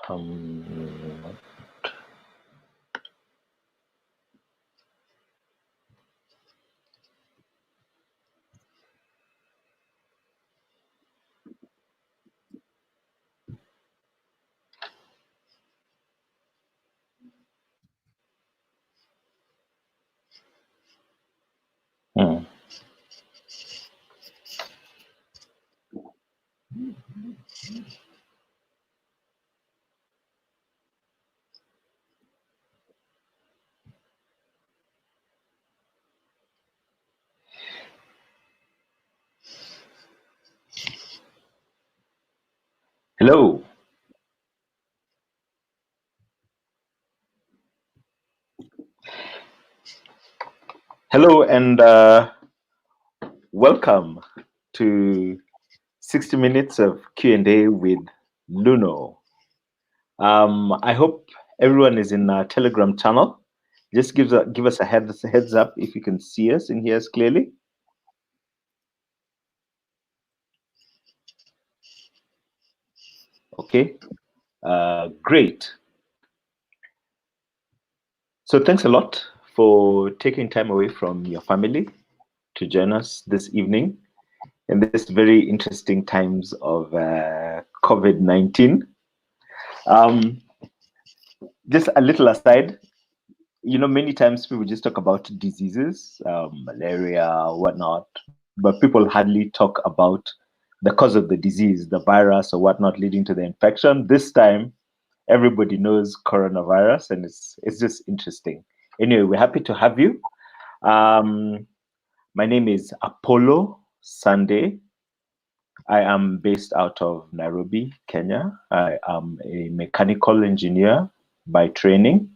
Um, hmm. Hello. Hello, and welcome to 60 minutes of Q&A with Luno. I hope everyone is in our Telegram channel. Just give us a heads up if you can see us and hear us clearly. Okay, great. So thanks a lot for taking time away from your family to join us this evening in this very interesting times of COVID-19. Just a little aside, many times people just talk about diseases, malaria, whatnot, but people hardly talk about the cause of the disease, the virus or whatnot leading to the infection. This time, everybody knows coronavirus, and it's just interesting. Anyway, we're happy to have you. My name is Apollo Sunday. I am based out of Nairobi, Kenya. I am a mechanical engineer by training.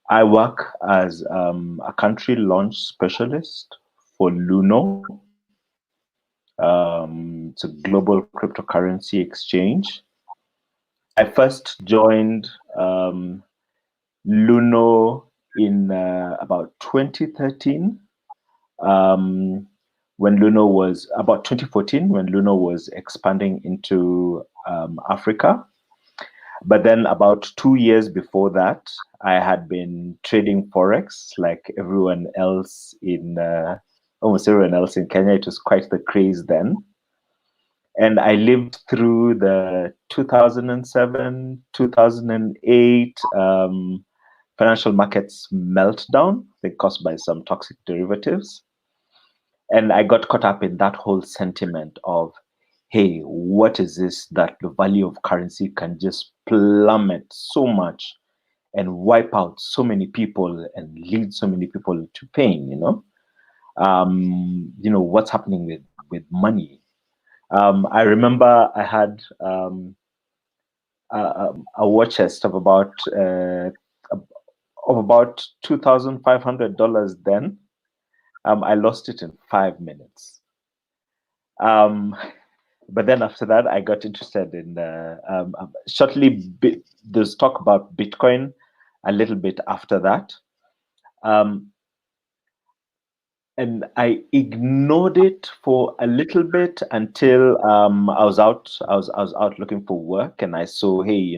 I work as a country launch specialist for Luno. It's a global cryptocurrency exchange. I first joined Luno in about 2013, when Luno was about 2014, when Luno was expanding into Africa. But then about 2 years before that, I had been trading Forex like everyone else almost everyone else in Kenya. It was quite the craze then. And I lived through the 2007, 2008 financial markets meltdown, caused by some toxic derivatives. And I got caught up in that whole sentiment of, hey, what is this that the value of currency can just plummet so much and wipe out so many people and lead so many people to pain, what's happening with money. I remember I had a war chest of about $2,500 then. I lost it in 5 minutes. But then after that, I got interested in shortly. There's talk about Bitcoin a little bit after that, and I ignored it for a little bit until I was out. I was out looking for work, and I saw, hey,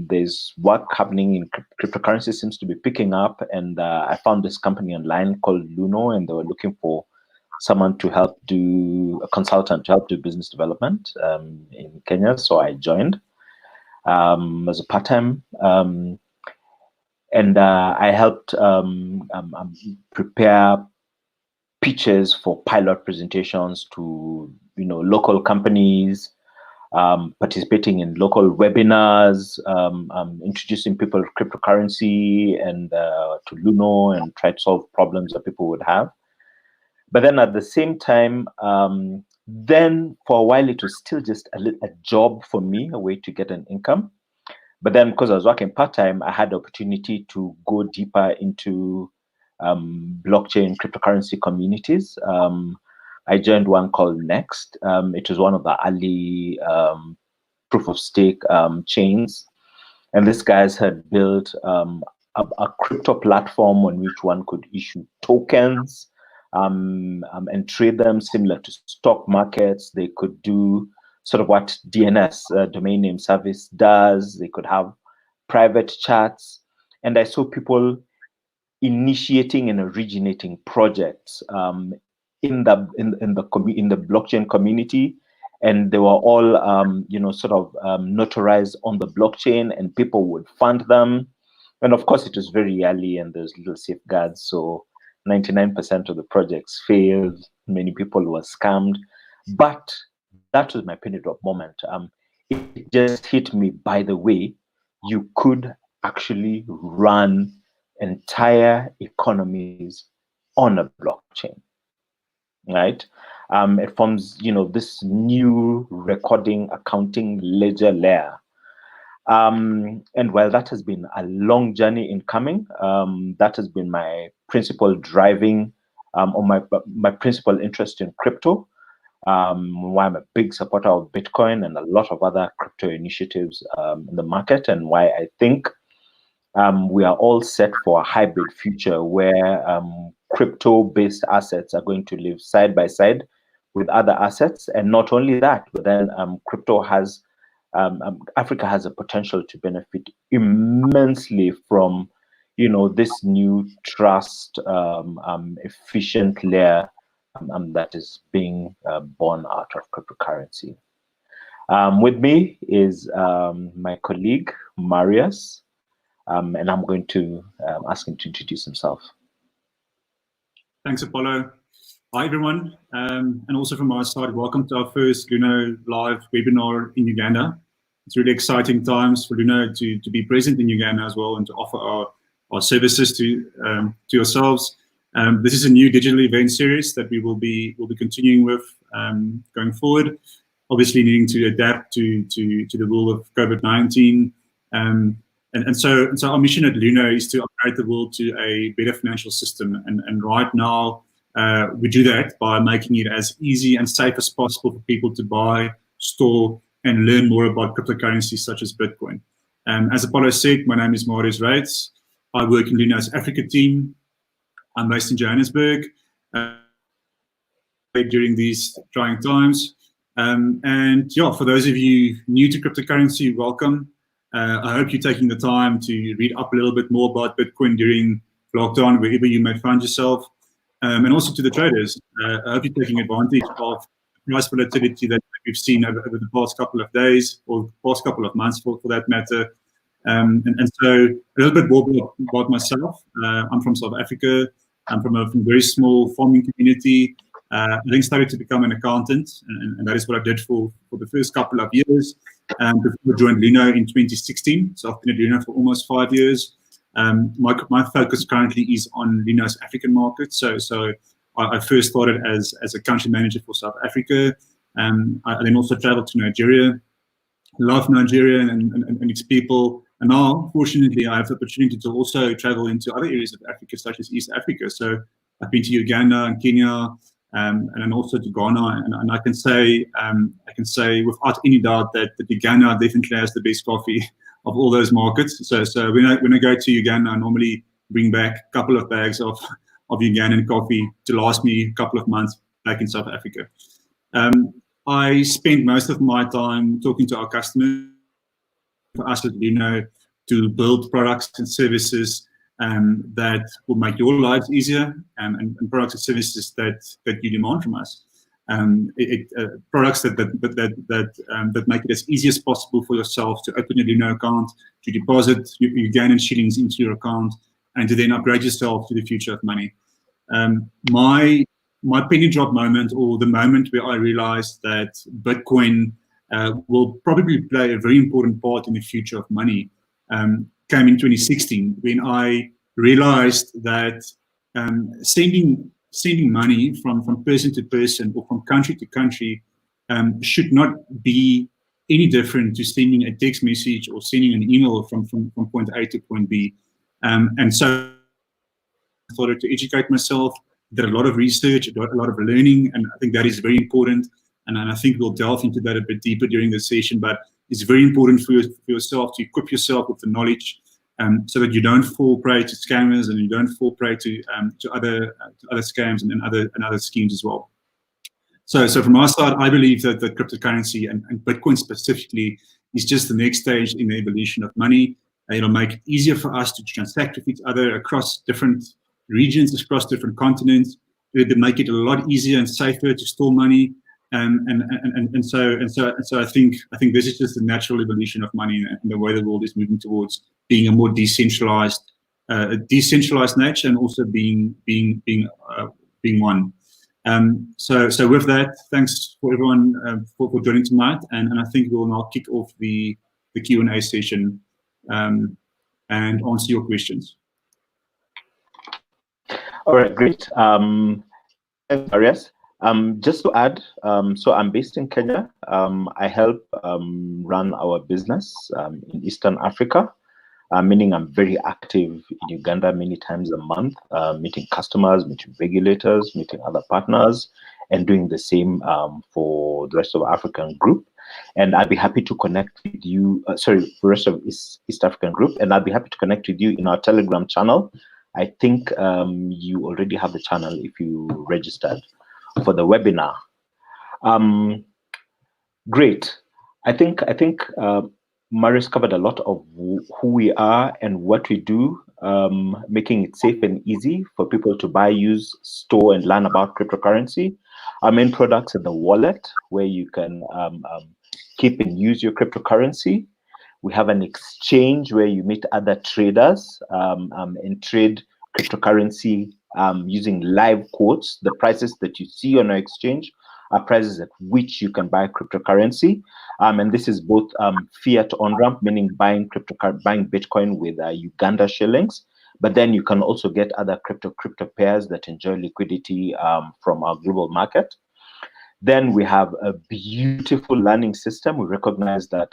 there's work happening in cryptocurrency seems to be picking up, and I found this company online called Luno, and they were looking for someone to help do a consultant to help do business development in Kenya. So I joined as a part-time, and I helped prepare pitches for pilot presentations to local companies, participating in local webinars, introducing people to cryptocurrency and to Luno, and try to solve problems that people would have. But then at the same time, then for a while, it was still just a job for me, a way to get an income. But then because I was working part-time, I had the opportunity to go deeper into blockchain cryptocurrency communities. I joined one called Next. It was one of the early proof of stake chains. And these guys had built a crypto platform on which one could issue tokens and trade them, similar to stock markets. They could do sort of what DNS, domain name service, does. They could have private chats. And I saw people initiating and originating projects in the blockchain community, and they were all sort of notarized on the blockchain, and people would fund them. And of course, it was very early, and there's little safeguards, so 99% of the projects failed. Many people were scammed, but that was my penny drop moment. It just hit me. By the way, you could actually run entire economies on a blockchain, right? It forms, this new recording, accounting, ledger layer. And while that has been a long journey in coming, that has been my principal driving, or my principal interest in crypto. Why I'm a big supporter of Bitcoin and a lot of other crypto initiatives in the market, and why I think we are all set for a hybrid future where crypto-based assets are going to live side by side with other assets. And not only that, but then Africa has a potential to benefit immensely from, this new trust efficient layer that is being born out of cryptocurrency. With me is my colleague, Marius. And I'm going to ask him to introduce himself. Thanks, Apollo. Hi, everyone. And also from our side, welcome to our first Luno live webinar in Uganda. It's really exciting times for Luno to be present in Uganda as well, and to offer our services to yourselves. This is a new digital event series that we'll be continuing with going forward. Obviously, needing to adapt to the rule of COVID-19. And so our mission at Luno is to upgrade the world to a better financial system. And right now, we do that by making it as easy and safe as possible for people to buy, store, and learn more about cryptocurrencies such as Bitcoin. As Apollo said, my name is Marius Reitz. I work in Luno's Africa team. I'm based in Johannesburg during these trying times. And yeah, for those of you new to cryptocurrency, welcome. I hope you're taking the time to read up a little bit more about Bitcoin during lockdown, wherever you may find yourself. And also to the traders, I hope you're taking advantage of price volatility that we've seen over the past couple of days, or past couple of months for that matter. And so a little bit more about myself. I'm from South Africa. I'm from a very small farming community. I then started to become an accountant, and that is what I did for the first couple of years. Before I joined Luno in 2016, so I've been at Luno for almost 5 years. My focus currently is on Luno's African market. So I first started as a country manager for South Africa. I then also traveled to Nigeria. Love Nigeria and its people. And now, fortunately, I have the opportunity to also travel into other areas of Africa, such as East Africa. So I've been to Uganda and Kenya, and then also to Ghana. And I can say without any doubt that Uganda definitely has the best coffee of all those markets. So when I go to Uganda, I normally bring back a couple of bags of Ugandan coffee to last me a couple of months back in South Africa. I spend most of my time talking to our customers, for us at Luno, to build products and services that will make your lives easier, and products and services that you demand from us. Products that make it as easy as possible for yourself to open a Luno account, to deposit your Ugandan shillings into your account, and to then upgrade yourself to the future of money. My penny drop moment, or the moment where I realized that Bitcoin will probably play a very important part in the future of money, came in 2016, when I realized that sending money from person to person, or from country to country, should not be any different to sending a text message or sending an email from point A to point B. And so I started to educate myself, did a lot of research, a lot of learning, and I think that is very important. And I think we'll delve into that a bit deeper during the session, but it's very important for yourself to equip yourself with the knowledge, so that you don't fall prey to scammers, and you don't fall prey to other scams and other schemes as well. So from our side, I believe that the cryptocurrency and Bitcoin specifically is just the next stage in the evolution of money. It'll make it easier for us to transact with each other across different regions, across different continents. It'll make it a lot easier and safer to store money. So I think this is just the natural evolution of money and the way the world is moving towards being a more decentralized nature, and also being one. So with that, thanks for everyone for joining tonight, and I think we'll now kick off the Q&A session and answer your questions. All right, great. Thanks, Marius. Just to add, so I'm based in Kenya. I help run our business in Eastern Africa, meaning I'm very active in Uganda many times a month, meeting customers, meeting regulators, meeting other partners, and doing the same for the rest of the African group. And I'd be happy to connect with you, for the rest of East African group, and I'd be happy to connect with you in our Telegram channel. I think you already have the channel if you registered for the webinar. Great. I think Marius covered a lot of who we are and what we do, making it safe and easy for people to buy, use, store, and learn about cryptocurrency. Our main products are the wallet, where you can keep and use your cryptocurrency. We have an exchange where you meet other traders and trade cryptocurrency using live quotes. The prices that you see on our exchange are prices at which you can buy cryptocurrency. And this is both fiat on-ramp, meaning buying Bitcoin with Uganda shillings. But then you can also get other crypto pairs that enjoy liquidity from our global market. Then we have a beautiful learning system. We recognize that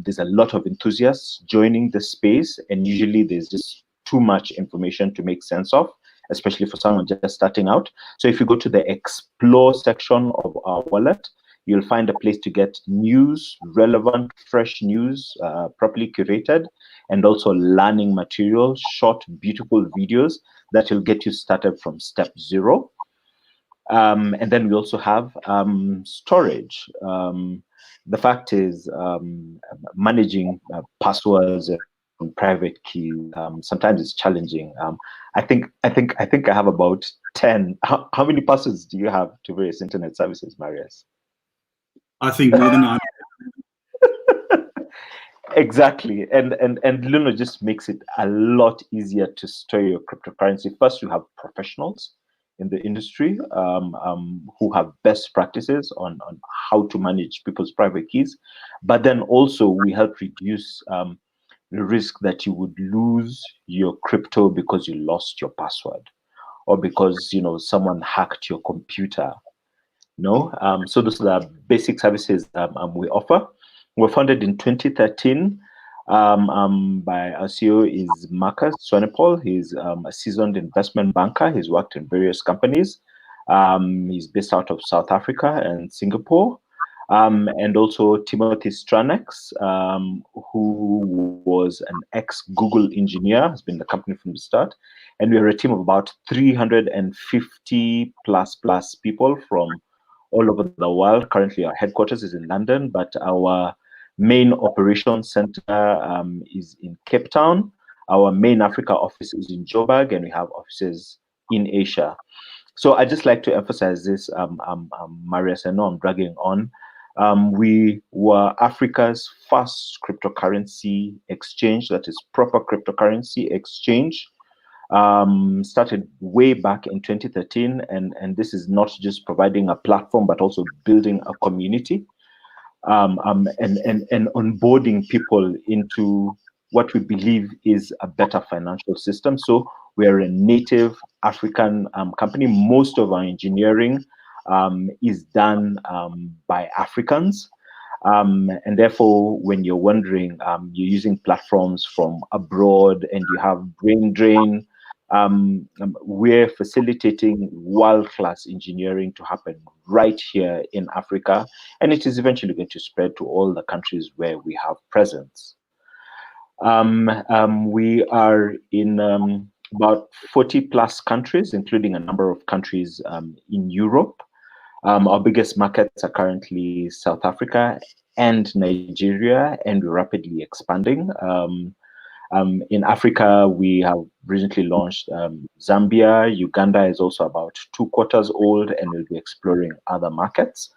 there's a lot of enthusiasts joining the space, and usually there's just too much information to make sense of, especially for someone just starting out. So if you go to the explore section of our wallet, you'll find a place to get news, relevant, fresh news, properly curated, and also learning materials, short, beautiful videos that will get you started from step 0. And then we also have storage. The fact is, managing passwords and private keys sometimes it's challenging. I think I have about 10. How many passwords do you have to various internet services, Marius? I think more than I. Exactly, and Luno just makes it a lot easier to store your cryptocurrency. First, you have professionals in the industry who have best practices on how to manage people's private keys, but then also we help reduce the risk that you would lose your crypto because you lost your password, or because someone hacked your computer. So those are the basic services we offer. We were founded in 2013 by our CEO is Marcus Swanepoel. He's a seasoned investment banker. He's worked in various companies. He's based out of South Africa and Singapore. And also Timothy Stranex, who was an ex-Google engineer, has been in the company from the start. And we are a team of about 350 plus people from all over the world. Currently, our headquarters is in London, but our main operations center is in Cape Town. Our main Africa office is in Joburg, and we have offices in Asia. So I just like to emphasize this, Marius. I know I'm dragging on. We were Africa's first cryptocurrency exchange, that is proper cryptocurrency exchange. Started way back in 2013, and this is not just providing a platform, but also building a community and onboarding people into what we believe is a better financial system. So we're a native African company. Most of our engineering is done by Africans. And therefore, when you're wondering, you're using platforms from abroad and you have brain drain, we're facilitating world-class engineering to happen right here in Africa, and it is eventually going to spread to all the countries where we have presence. We are in about 40 plus countries, including a number of countries in Europe. Our biggest markets are currently South Africa and Nigeria, and we're rapidly expanding. In Africa, we have recently launched Zambia. Uganda is also about 2 quarters old, and we'll be exploring other markets.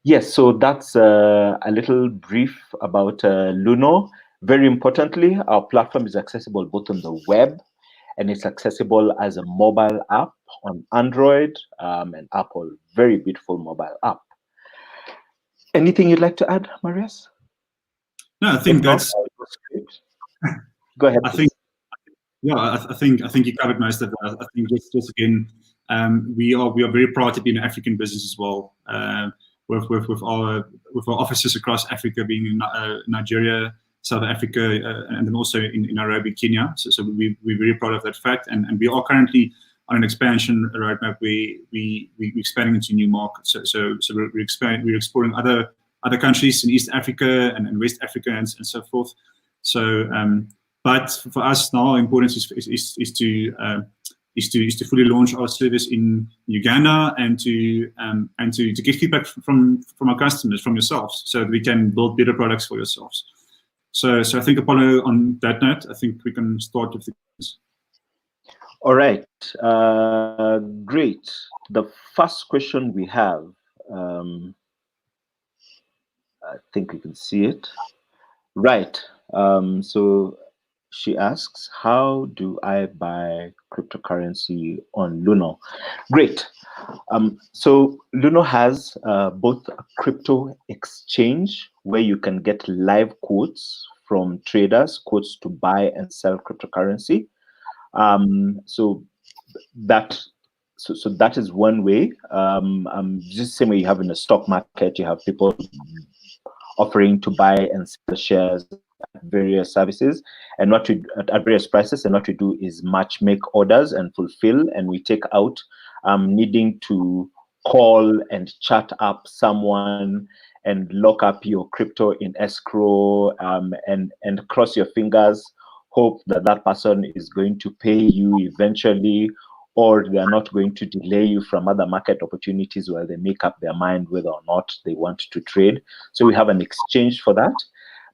Yes, so that's a little brief about Luno. Very importantly, our platform is accessible both on the web, and it's accessible as a mobile app on Android and Apple. Very beautiful mobile app. Anything you'd like to add, Marius? No, I think If not, that's. I'll go straight. Go ahead, I please. think. Yeah, I think you covered most of that. I think just again, we are very proud to be an African business as well. With our offices across Africa, being in Nigeria, South Africa, and then also in Nairobi, Kenya. So we're very proud of that fact, and we are currently on an expansion roadmap. We're expanding into new markets. So we're exploring other countries in East Africa and West Africa and so forth. So. But for us now, important is to fully launch our service in Uganda and to get feedback from our customers, from yourselves, so that we can build better products for yourselves. So I think, Apollo, on that note, I think we can start with the questions. All right, great. The first question we have, I think you can see it. Right. So she asks, how do I buy cryptocurrency on Luno? Great. So Luno has both a crypto exchange where you can get live quotes from traders, quotes to buy and sell cryptocurrency. So that is one way. Just the same way you have in the stock market, you have people offering to buy and sell shares at various services and at various prices, and what we do is match make orders and fulfill, and we take out needing to call and chat up someone and lock up your crypto in escrow and cross your fingers, hope that that person is going to pay you eventually, or they are not going to delay you from other market opportunities while they make up their mind whether or not they want to trade. So we have an exchange for that.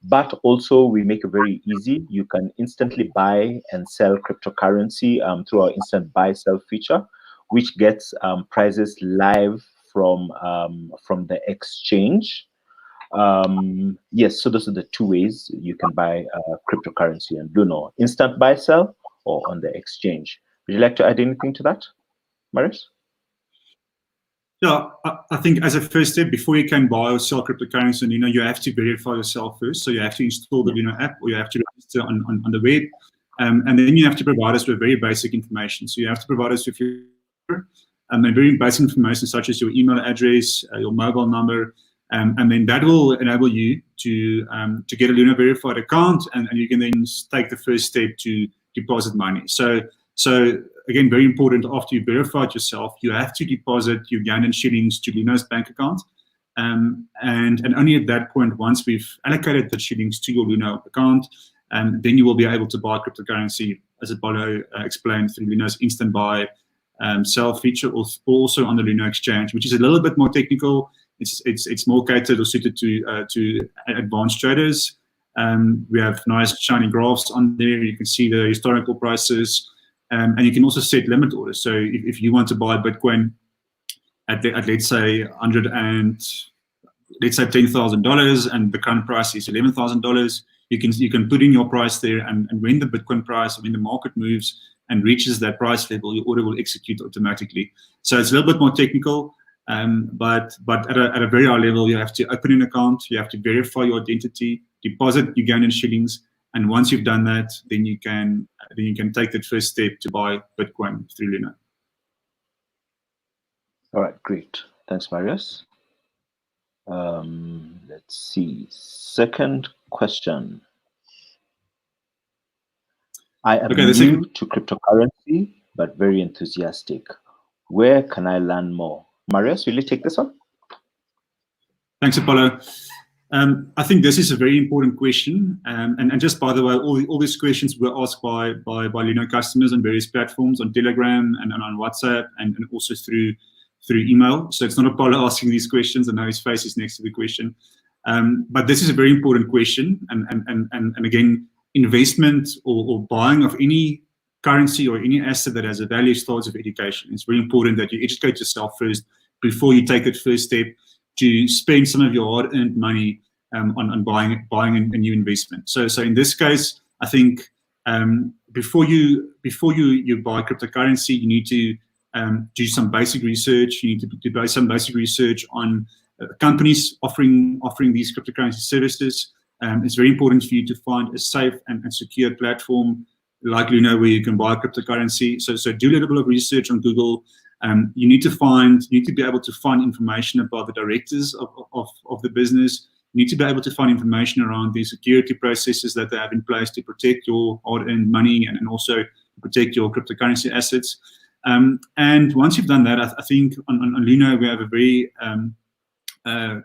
But also we make it very easy. You can instantly buy and sell cryptocurrency through our instant buy sell feature, which gets prices live from the exchange. Yes, so those are the two ways you can buy cryptocurrency on Luno: instant buy sell or on the exchange. Would you like to add anything to that, Marius? Yeah, I think as a first step, before you can buy or sell cryptocurrency, you have to verify yourself first. So you have to install the Luno app, or you have to register on the web, and then you have to provide us with very basic information. So you have to provide us with your and very basic information such as your email address, your mobile number, and then that will enable you to get a Luno verified account, and you can then take the first step to deposit money. So again, very important, after you verified yourself, you have to deposit Ugandan shillings to Luno's bank account. And only at that point, once we've allocated the shillings to your Luno account, then you will be able to buy cryptocurrency, as Apollo explained, through Luno's instant buy sell feature, also on the Luno exchange, which is a little bit more technical. It's more catered or suited to advanced traders. We have nice shiny graphs on there. You can see the historical prices. And you can also set limit orders. So if you want to buy Bitcoin at let's say $10,000 and the current price is $11,000, you can put in your price there, and when the Bitcoin price, when the market moves and reaches that price level, your order will execute automatically. So it's a little bit more technical, but at a very high level, you have to open an account, you have to verify your identity, deposit Ugandan shillings. And once you've done that, then you can take that first step to buy Bitcoin through Luno. All right, great. Thanks, Marius. Let's see. Second question. I am new to cryptocurrency, but very enthusiastic. Where can I learn more? Marius, will you take this one? Thanks, Apollo. I think this is a very important question, and just by the way, all these questions were asked by Luno customers on various platforms, on Telegram and on WhatsApp, and also through through email. So it's not Apollo asking these questions. I know his face is next to the question. But this is a very important question. And again, investment or buying of any currency or any asset that has a value starts with education. It's very important that you educate yourself first before you take that first step to spend some of your hard-earned money on buying a new investment. So in this case, I think before you buy cryptocurrency, you need to do some basic research. You need to do some basic research on companies offering these cryptocurrency services. It's very important for you to find a safe and secure platform like Luno where you can buy cryptocurrency. So do a little bit of research on Google. You need to be able to find information about the directors of the business. You need to be able to find information around the security processes that they have in place to protect your hard-earned money and also protect your cryptocurrency assets. And once you've done that, I think on Luno we have a very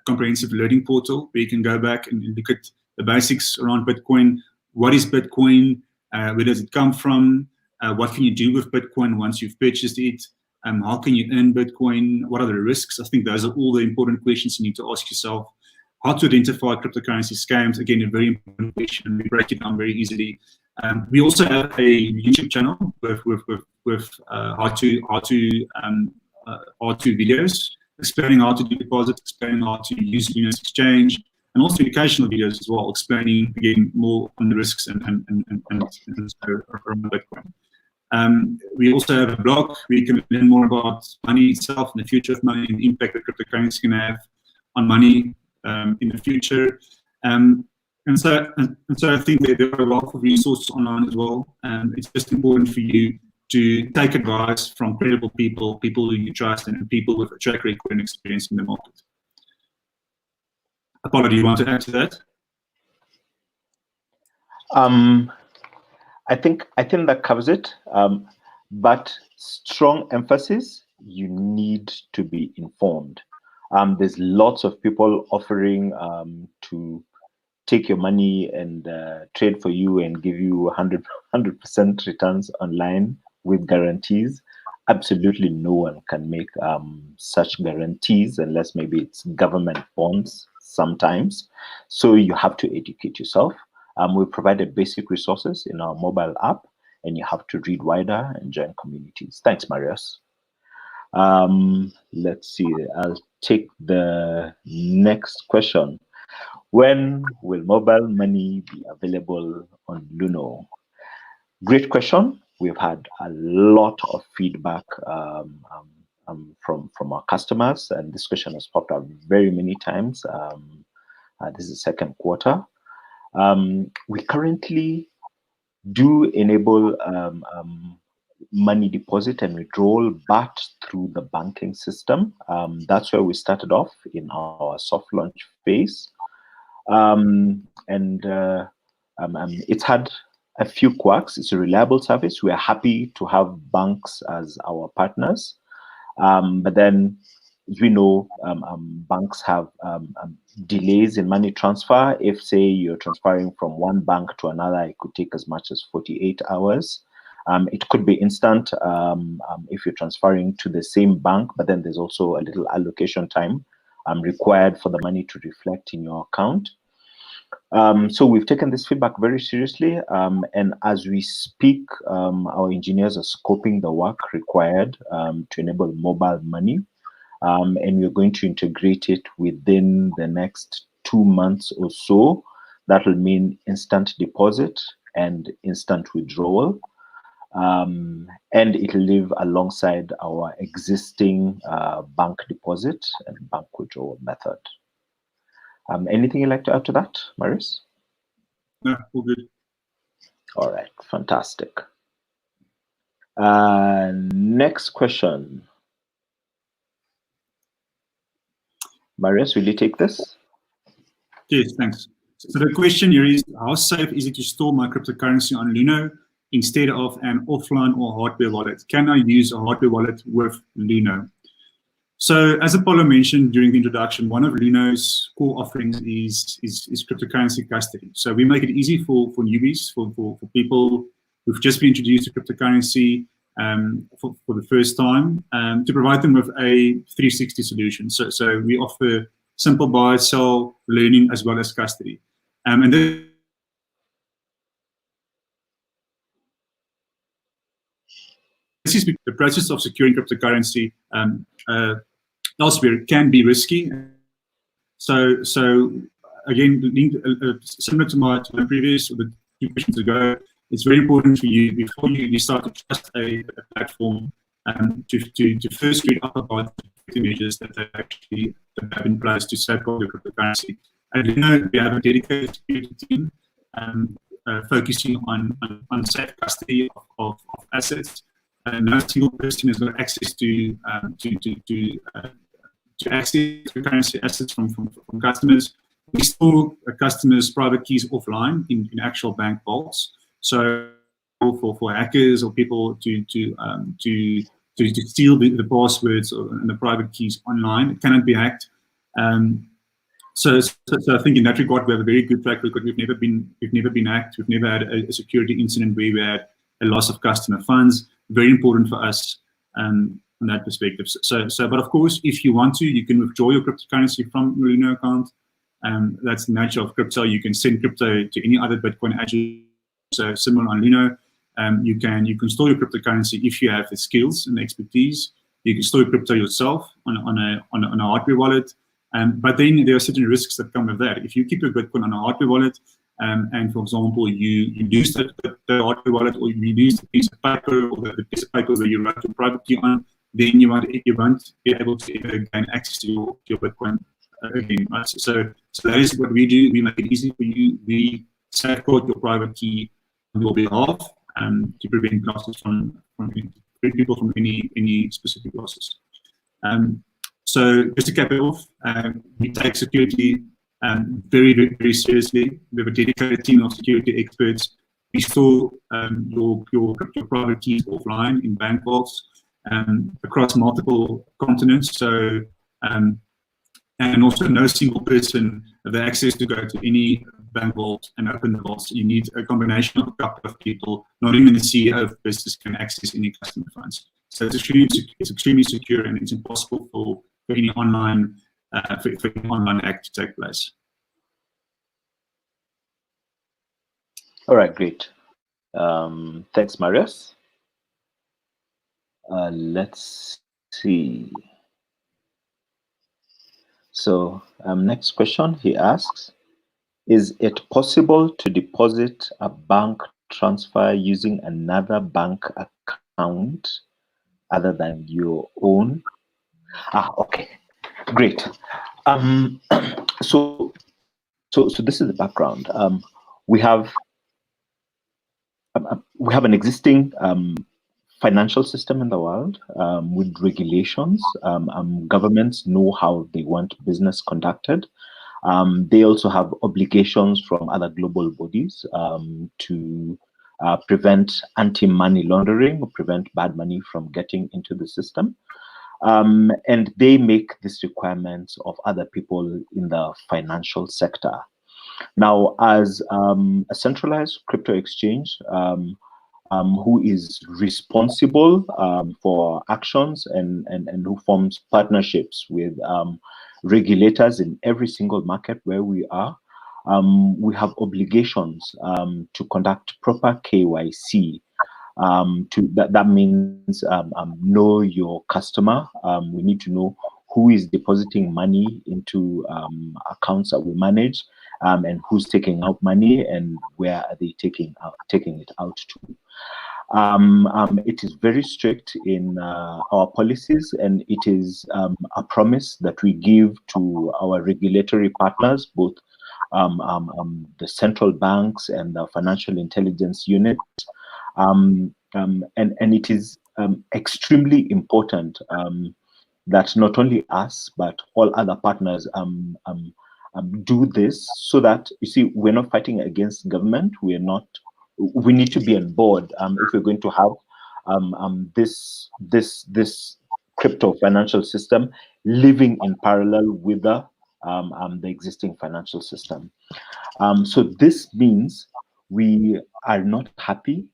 comprehensive learning portal where you can go back and look at the basics around Bitcoin. What is Bitcoin? Where does it come from? What can you do with Bitcoin once you've purchased it? How can you earn Bitcoin? What are the risks? I think those are all the important questions you need to ask yourself. How to identify cryptocurrency scams? Again, a very important question. We break it down very easily. We also have a YouTube channel with how-to videos, explaining how to do deposits, explaining how to use Luno's exchange, and also educational videos as well, explaining again more on the risks and around Bitcoin. We also have a blog where you can learn more about money itself and the future of money and the impact that cryptocurrency can have on money in the future. And so I think there are a lot of resources online as well. It's just important for you to take advice from credible people who you trust, and people with a track record and experience in the market. Apollo, do you want to add to that? I think that covers it. But strong emphasis: you need to be informed. There's lots of people offering to take your money and trade for you and give you 100% returns online with guarantees. Absolutely no one can make such guarantees unless maybe it's government bonds sometimes. So you have to educate yourself. We provided basic resources in our mobile app, and you have to read wider and join communities. Thanks, Marius. Let's see, I'll take the next question. When will mobile money be available on Luno? Great question. We've had a lot of feedback from our customers, and this question has popped up very many times. This is the second quarter. We currently do enable money deposit and withdrawal, but through the banking system. That's where we started off in our soft launch phase. It's had a few quirks. It's a reliable service. We are happy to have banks as our partners. But then, as we know, banks have delays in money transfer. If, say, you're transferring from one bank to another, it could take as much as 48 hours. It could be instant if you're transferring to the same bank, but then there's also a little allocation time required for the money to reflect in your account. So we've taken this feedback very seriously, and as we speak, our engineers are scoping the work required to enable mobile money, and we're going to integrate it within the next 2 months or so. That will mean instant deposit and instant withdrawal, and it will live alongside our existing bank deposit and bank withdrawal method. Anything you'd like to add to that, Marius? No, all good. All right, fantastic. Next question. Marius, will you take this? Yes, thanks. So the question here is, how safe is it to store my cryptocurrency on Luno instead of an offline or hardware wallet? Can I use a hardware wallet with Luno? So as Apollo mentioned during the introduction, one of Luno's core offerings is cryptocurrency custody. So we make it easy for newbies, for people who've just been introduced to cryptocurrency, for the first time, to provide them with a 360 solution. So we offer simple buy, sell, learning, as well as custody. And this is the process of securing cryptocurrency elsewhere can be risky. So again, similar to my previous, or the 2 questions ago, it's very important for you, before you start to trust a platform, to first read up about the measures that they actually have in place to safeguard your cryptocurrency. And we have a dedicated security team focusing on safe custody of assets. And no single person has got access to access cryptocurrency assets from customers. We store customers' private keys offline in actual bank vaults. So for hackers or people to steal the passwords and the private keys online, it cannot be hacked. So I think in that regard we have a very good track record. We've never been hacked. We've never had a security incident where we had a loss of customer funds. Very important for us from that perspective. But of course, if you want to, you can withdraw your cryptocurrency from your Luno account. That's the nature of crypto. You can send crypto to any other Bitcoin agent. So similar on Luno, you can store your cryptocurrency if you have the skills and the expertise. You can store your crypto yourself on a hardware wallet. But then there are certain risks that come with that. If you keep your Bitcoin on a hardware wallet, and for example, you lose the hardware wallet, or you lose the piece of paper, or the piece of paper where you write your private key on, then you won't be able to ever gain access to your Bitcoin again. Right? So that is what we do. We make it easy for you. We safeguard your private key on your behalf to prevent losses from people from any specific losses. So just to cap it off, we take security very, very, very seriously. We have a dedicated team of security experts. We store your private keys offline in bank vaults across multiple continents. So and also no single person has the access to go to any bank vault and open the vaults. You need a combination of a couple of people. Not even the CEO of business can access any customer funds. So it's extremely secure, and it's impossible for any online act to take place. All right, great. Thanks, Marius. Let's see. So next question, he asks, is it possible to deposit a bank transfer using another bank account other than your own? Okay, great. So this is the background. We have an existing financial system in the world with regulations. Governments know how they want business conducted. They also have obligations from other global bodies to prevent anti-money laundering, or prevent bad money from getting into the system. And they make these requirements of other people in the financial sector. Now, as a centralized crypto exchange, who is responsible for actions and who forms partnerships with regulators in every single market where we are, we have obligations to conduct proper KYC. That means know your customer. We need to know who is depositing money into accounts that we manage, and who's taking out money, and where are they taking it out to. It is very strict in our policies, and it is a promise that we give to our regulatory partners, both the central banks and the financial intelligence unit. And it is extremely important that not only us, but all other partners do this, so that, you see, we're not fighting against government. We need to be on board if we're going to have this crypto financial system living in parallel with the existing financial system. So this means We are not happy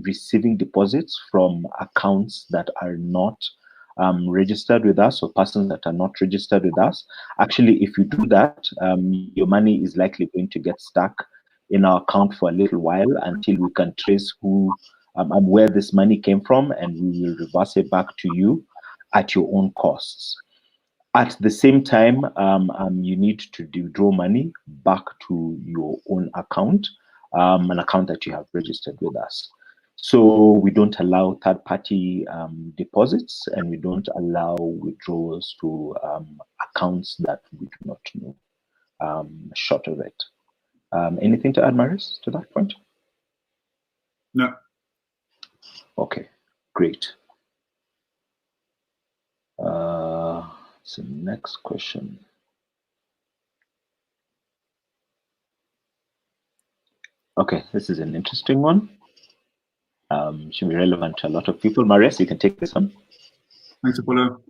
receiving deposits from accounts that are not registered with us, or persons that are not registered with us. Actually, if you do that, your money is likely going to get stuck in our account for a little while until we can trace who and where this money came from, and we will reverse it back to you at your own costs. At the same time, you need to withdraw money back to your own account, an account that you have registered with us. So we don't allow third-party deposits, and we don't allow withdrawals to accounts that we do not know. Short of it. Anything to add, Maris, to that point? No. Okay, great. So next question. Okay, this is an interesting one. Should be relevant to a lot of people. Marius, you can take this one. Thanks, Apollo.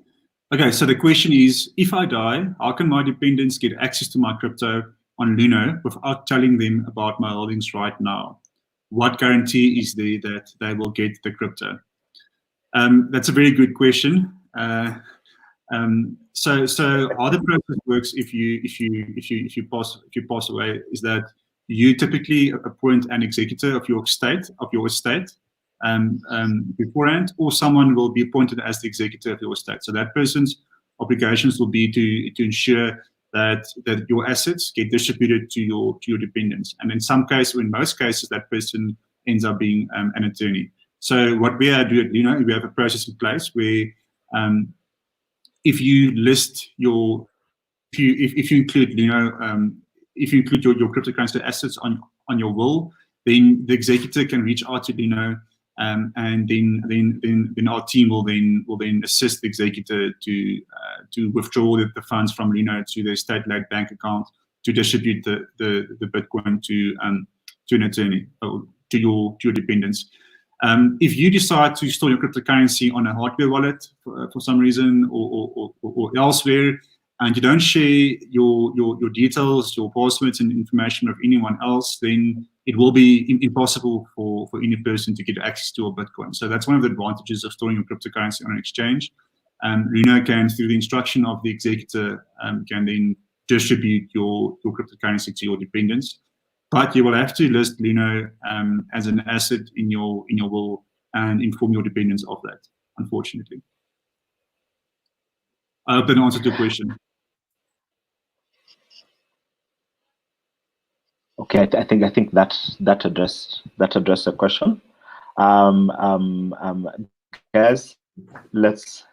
Okay, so the question is, if I die, how can my dependents get access to my crypto on Luno without telling them about my holdings right now? What guarantee is there that they will get the crypto? That's a very good question. So how the process works if you pass away is that you typically appoint an executor of your estate beforehand, or someone will be appointed as the executor of your estate. So that person's obligations will be to ensure that your assets get distributed to your dependents. And in some cases, or in most cases, that person ends up being an attorney. So what we do at Luno, we have a process in place where if you list your, if you include Luno, if you include your cryptocurrency assets on your will, then the executor can reach out to Luno, and then our team will then assist the executor to withdraw the funds from Luno to their state-led bank account to distribute the Bitcoin to an attorney, or to your dependents. If you decide to store your cryptocurrency on a hardware wallet for some reason, or elsewhere, and you don't share your details, your passwords and information with anyone else, then it will be impossible for any person to get access to your Bitcoin. So that's one of the advantages of storing your cryptocurrency on an exchange. Luno can, through the instruction of the executor, can then distribute your cryptocurrency to your dependents. But you will have to list Luno as an asset in your will and inform your dependents of that, unfortunately. I hope that answered your question. Okay, I think that addressed the question. Guys, let's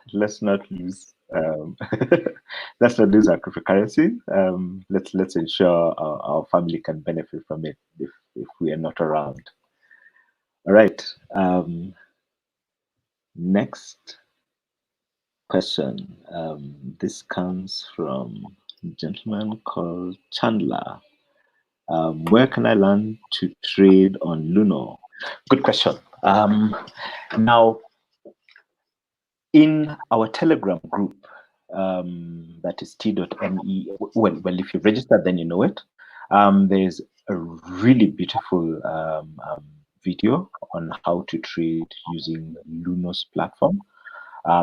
not lose let's not lose our cryptocurrency. Let's ensure our family can benefit from it if we are not around. All right. Next question. This comes from a gentleman called Chandler. Where can I learn to trade on Luno? Good question. Now, in our Telegram group, that is t.me, well, if you've registered, then you know it. There's a really beautiful video on how to trade using Luno's platform.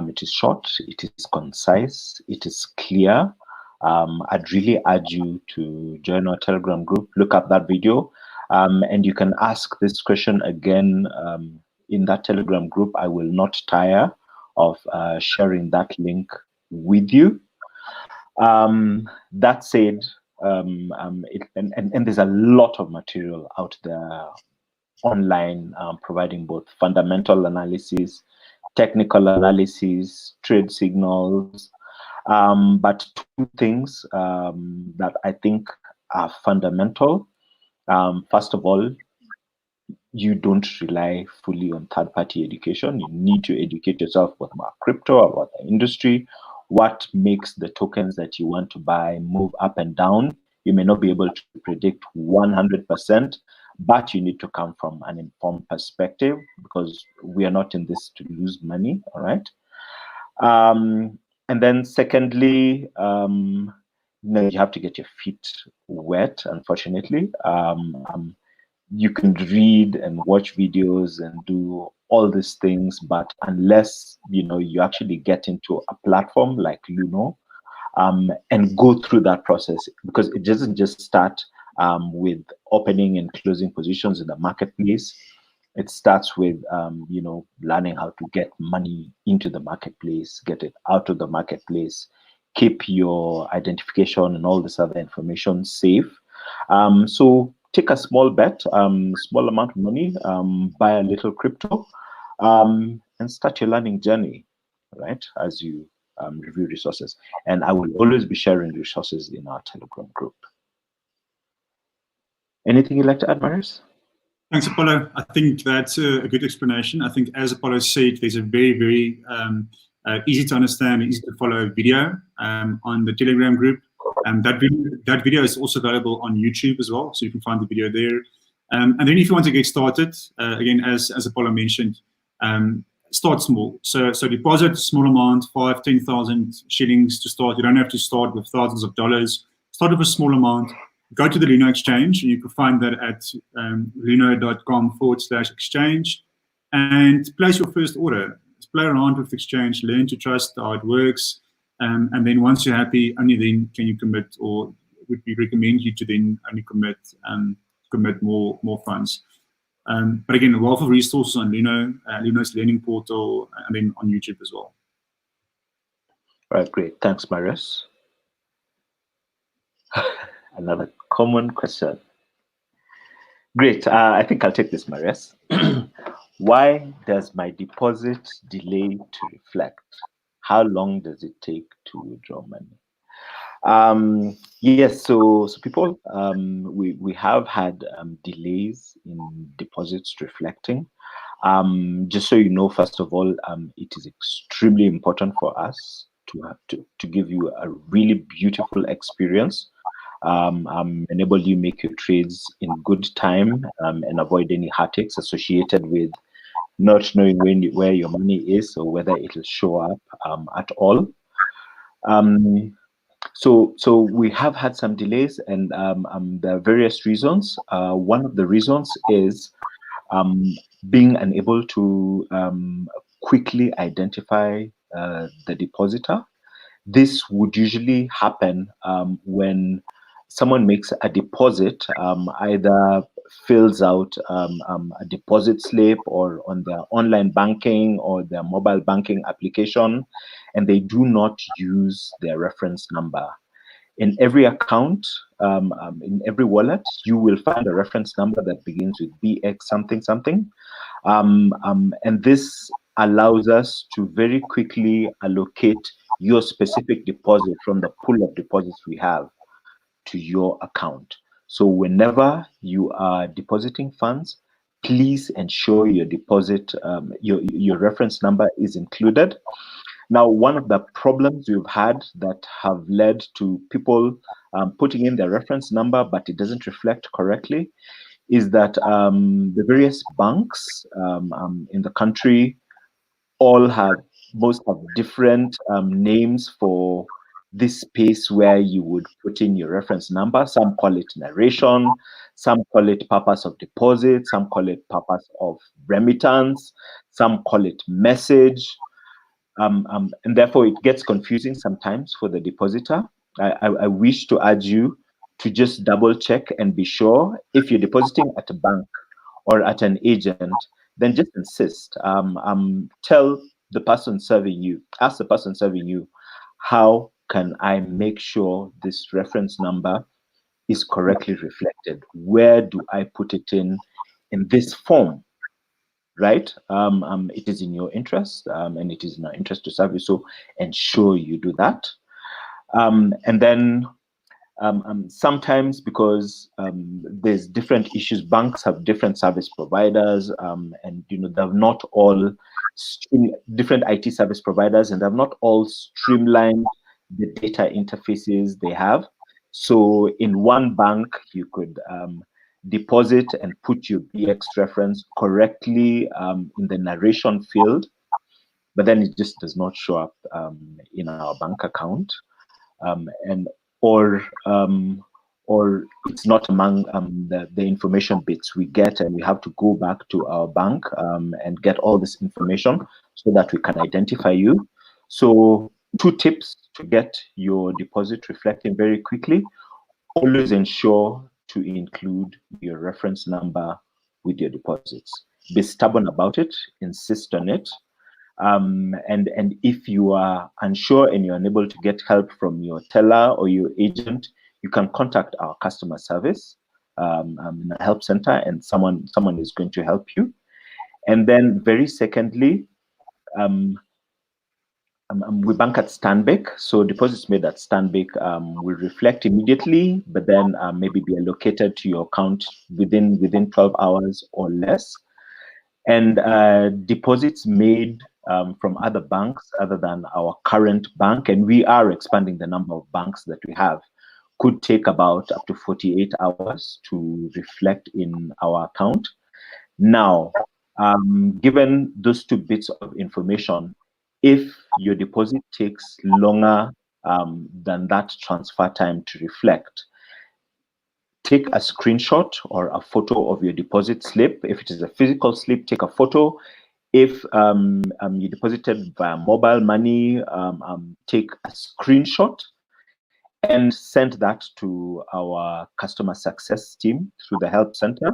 It is short, it is concise, it is clear. I'd really urge you to join our Telegram group, look up that video, and you can ask this question again in that Telegram group. I will not tire of sharing that link with you. That said, and there's a lot of material out there online providing both fundamental analysis, technical analysis, trade signals, but two things that I think are fundamental. First of all, you don't rely fully on third-party education. You need to educate yourself about crypto, about the industry, what makes the tokens that you want to buy move up and down. You may not be able to predict 100%, but you need to come from an informed perspective, because we are not in this to lose money, all right? And then secondly, you have to get your feet wet, unfortunately. you can read and watch videos and do all these things, but unless you actually get into a platform like Luno, and go through that process, because it doesn't just start with opening and closing positions in the marketplace. It starts with learning how to get money into the marketplace, get it out of the marketplace, keep your identification and all this other information safe. So take a small bet, small amount of money, buy a little crypto, and start your learning journey, right? As you review resources. And I will always be sharing resources in our Telegram group. Anything you'd like to add, Marius? Thanks, Apollo. I think that's a good explanation. I think, as Apollo said, there's a very, very easy to understand, easy to follow video on the Telegram group. That video is also available on YouTube as well, so you can find the video there. And then if you want to get started, again, as Apollo mentioned, start small. So deposit a small amount, 5,000, 10,000 shillings to start. You don't have to start with thousands of dollars. Start with a small amount. Go to the Luno exchange, and you can find that at luno.com/exchange, and place your first order. Just play around with the exchange, learn to trust how it works, and then once you're happy, only then can you commit, or would we recommend you to then only commit more funds. But again, a wealth of resources on Luno, Luno's learning portal, and then on YouTube as well. All right, great. Thanks, Marius. Another common question. Great. I think I'll take this, Marius. Why does my deposit delay to reflect? How long does it take to withdraw money? Yes, so people, we have had delays in deposits reflecting. Just so you know, first of all, it is extremely important for us to give you a really beautiful experience, enable you make your trades in good time, and avoid any heartaches associated with not knowing where your money is or whether it will show up at all. So we have had some delays, and there are various reasons. One of the reasons is being unable to quickly identify the depositor. This would usually happen when someone makes a deposit, either fills out a deposit slip or on their online banking or their mobile banking application, and they do not use their reference number. In every account, in every wallet, you will find a reference number that begins with BX something something. And this allows us to very quickly allocate your specific deposit from the pool of deposits we have to your account. So whenever you are depositing funds, please ensure your deposit, your reference number is included. Now, one of the problems we've had that have led to people putting in their reference number, but it doesn't reflect correctly, is that the various banks in the country most have different names for this space where you would put in your reference number. Some call it narration, some call it purpose of deposit, some call it purpose of remittance, some call it message. And therefore it gets confusing sometimes for the depositor. I wish to urge you to just double check and be sure. If you're depositing at a bank or at an agent, then just insist. Tell the person serving you, ask the person serving you, how can I make sure this reference number is correctly reflected? Where do I put it in this form? Right? It is in your interest, and it is in our interest to serve you. So ensure you do that. And then sometimes, because there's different issues, banks have different service providers, and they've not all different IT service providers, and they've not all streamlined the data interfaces they have. So in one bank, you could deposit and put your BX reference correctly in the narration field, but then it just does not show up in our bank account. or it's not among the information bits we get, and we have to go back to our bank and get all this information so that we can identify you. So 2 tips to get your deposit reflecting very quickly. Always ensure to include your reference number with your deposits. Be stubborn about it, insist on it. And if you are unsure and you're unable to get help from your teller or your agent, you can contact our customer service in a help center, and someone is going to help you. And then, very secondly, we bank at Stanbic, so deposits made at Stanbic will reflect immediately, but then maybe be allocated to your account within 12 hours or less. And deposits made from other banks other than our current bank, and we are expanding the number of banks that we have, could take about up to 48 hours to reflect in our account. Now, given those 2 bits of information, if your deposit takes longer than that transfer time to reflect, take a screenshot or a photo of your deposit slip. If it is a physical slip, take a photo. If you deposited via mobile money, take a screenshot and send that to our customer success team through the help center.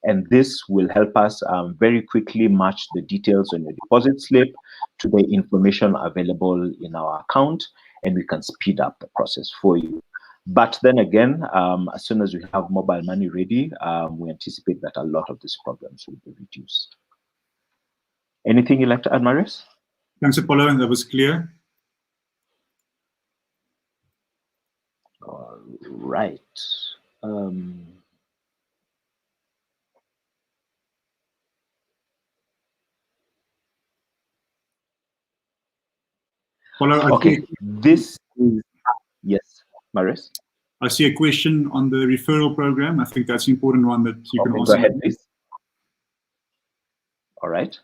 And this will help us very quickly match the details on your deposit slip to the information available in our account, and we can speed up the process for you. But then again, as soon as we have mobile money ready, we anticipate that a lot of these problems will be reduced. Anything you'd like to add, Marius? Thanks, Apollo. That was clear. All right. Apollo, Okay, this is, yes, Marius? I see a question on the referral program. I think that's an important one that you can answer. Go ahead, please. All right.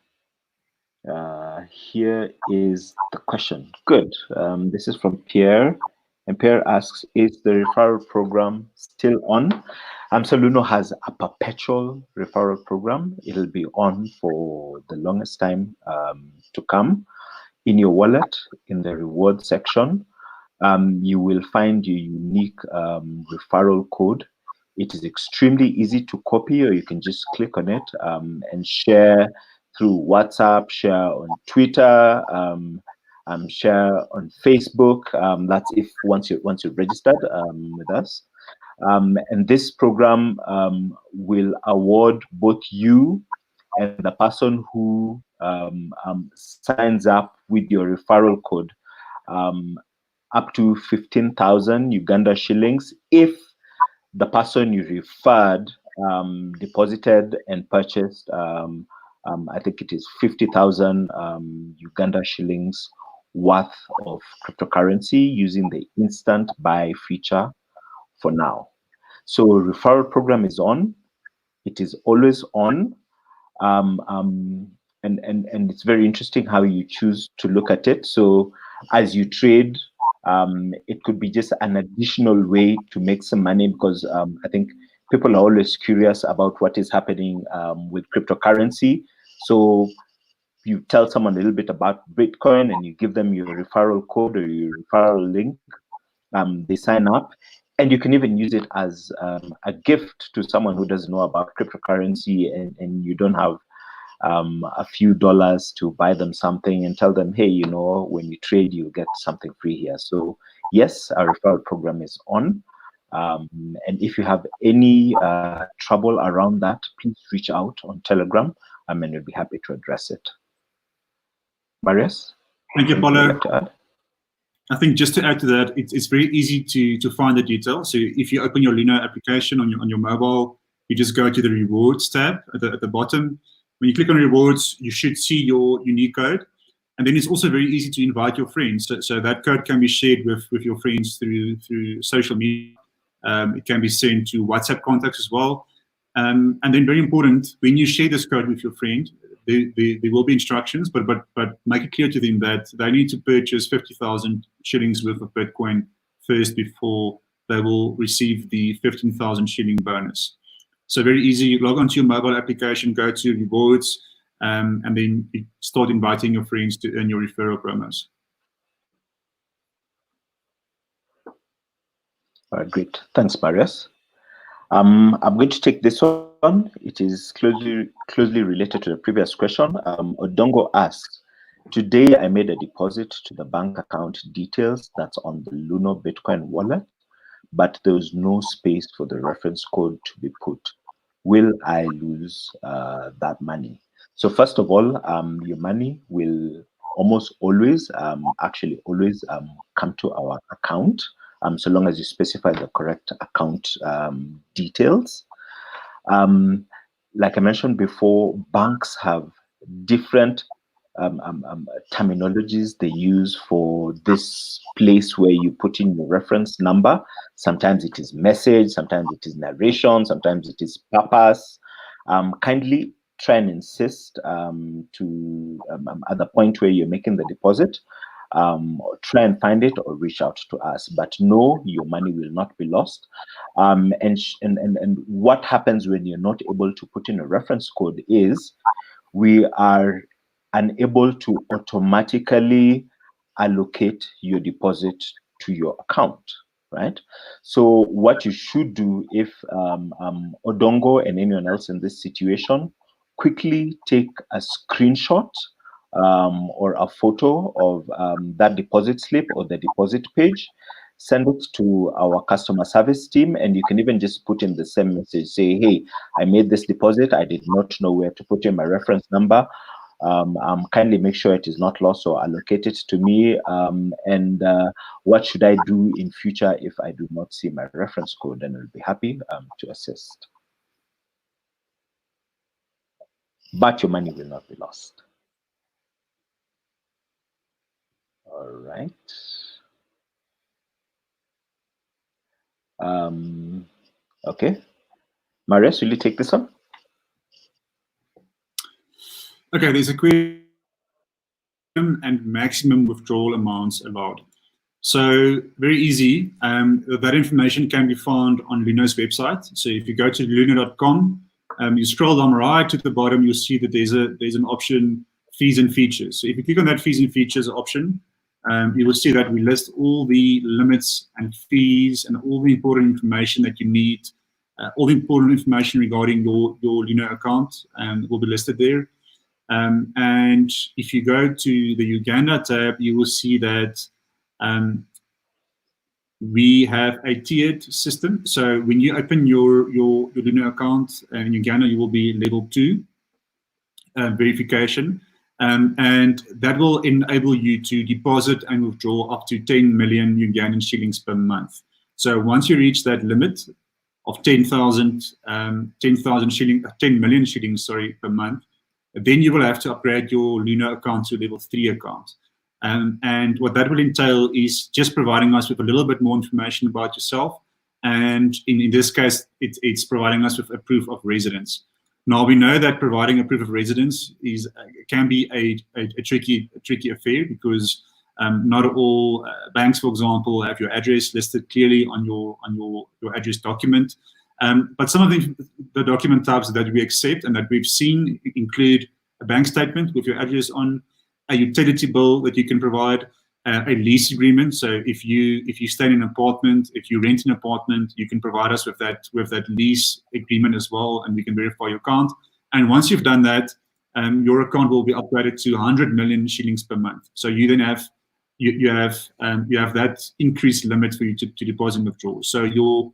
Here is the question. Good. This is from Pierre. And Pierre asks, is the referral program still on? So Luno has a perpetual referral program. It'll be on for the longest time to come. In your wallet, in the reward section, you will find your unique referral code. It is extremely easy to copy, or you can just click on it and share through WhatsApp, share on Twitter, share on Facebook. That's if once you've registered with us. And this program will award both you and the person who signs up with your referral code up to 15,000 Uganda shillings if the person you referred deposited and purchased, I think it is 50,000 Uganda shillings worth of cryptocurrency using the instant buy feature for now. So referral program is on. It is always on. And it's very interesting how you choose to look at it. So as you trade, it could be just an additional way to make some money, because I think people are always curious about what is happening with cryptocurrency. So you tell someone a little bit about Bitcoin and you give them your referral code or your referral link. They sign up, and you can even use it as a gift to someone who doesn't know about cryptocurrency, and you don't have a few dollars to buy them something, and tell them, hey, you know, when you trade, you'll get something free here. So yes, our referral program is on. And if you have any trouble around that, please reach out on Telegram, and we'll be happy to address it. Marius? Thank you, Apollo. I think just to add to that, it's very easy to find the details. So if you open your Luno application on your mobile, you just go to the rewards tab at the bottom. When you click on rewards, you should see your unique code. And then it's also very easy to invite your friends. So that code can be shared with your friends through social media. It can be sent to WhatsApp contacts as well. And then very important, when you share this code with your friend, there will be instructions, but make it clear to them that they need to purchase 50,000 shillings worth of Bitcoin first before they will receive the 15,000 shilling bonus. So very easy. Log onto your mobile application, go to rewards, and then you start inviting your friends to earn your referral promos. All right, great. Thanks, Marius. I'm going to take this one. It is closely related to the previous question. Odongo asks, today I made a deposit to the bank account details that's on the Luno Bitcoin wallet, but there was no space for the reference code to be put. Will I lose that money? So first of all, your money will almost always, actually always come to our account, so long as you specify the correct account details. Like I mentioned before, banks have different terminologies they use for this place where you put in your reference number. Sometimes it is message, sometimes it is narration, sometimes it is purpose. Kindly try and insist to at the point where you're making the deposit, try and find it or reach out to us. But no, your money will not be lost. And what happens when you're not able to put in a reference code is we are unable to automatically allocate your deposit to your account, right? So what you should do if Odongo and anyone else in this situation, quickly take a screenshot or a photo of that deposit slip or the deposit page, send it to our customer service team, and you can even just put in the same message, say, hey, I made this deposit, I did not know where to put in my reference number. Kindly make sure it is not lost or allocate it to me. And what should I do in future if I do not see my reference code? And I'll be happy to assist. But your money will not be lost. All right. Okay. Marius, will you take this one? Okay, there's a question and maximum withdrawal amounts allowed. So very easy. That information can be found on Luno's website. So if you go to luno.com, you scroll down right to the bottom, you'll see that there's an option, fees and features. So if you click on that fees and features option, you will see that we list all the limits and fees and all the important information that you need. All the important information regarding your Luno account will be listed there. And if you go to the Uganda tab, you will see that we have a tiered system. So when you open your Luno account in Uganda, you will be level 2 verification. And that will enable you to deposit and withdraw up to 10 million Ugandan shillings per month. So once you reach that limit of 10 million shillings, per month, then you will have to upgrade your Luno account to level 3 account. And what that will entail is just providing us with a little bit more information about yourself. And in this case, it's providing us with a proof of residence. Now, we know that providing a proof of residence can be a tricky affair because not all banks, for example, have your address listed clearly on your address document. But some of the document types that we accept and that we've seen include a bank statement with your address on, a utility bill that you can provide, a lease agreement. So if you stay in an apartment, if you rent an apartment, you can provide us with that lease agreement as well, and we can verify your account. And once you've done that, your account will be upgraded to 100 million shillings per month. So you then have you have that increased limit for you to deposit and withdraw. So your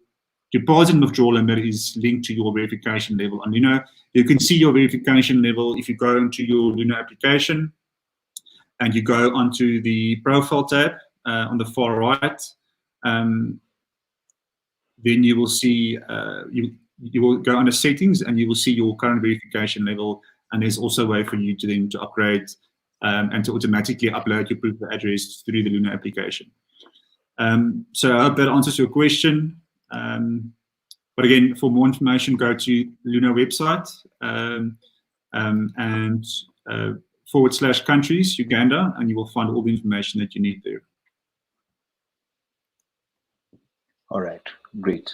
deposit and withdrawal limit is linked to your verification level. And you can see your verification level if you go into your Luno application and you go onto the profile tab on the far right. Then you will see you will go under settings and you will see your current verification level. And there's also a way for you to upgrade and to automatically upload your proof of address through the Luno application. So I hope that answers your question. But again, for more information, go to Luno website and /countries Uganda, and you will find all the information that you need there. All right, great.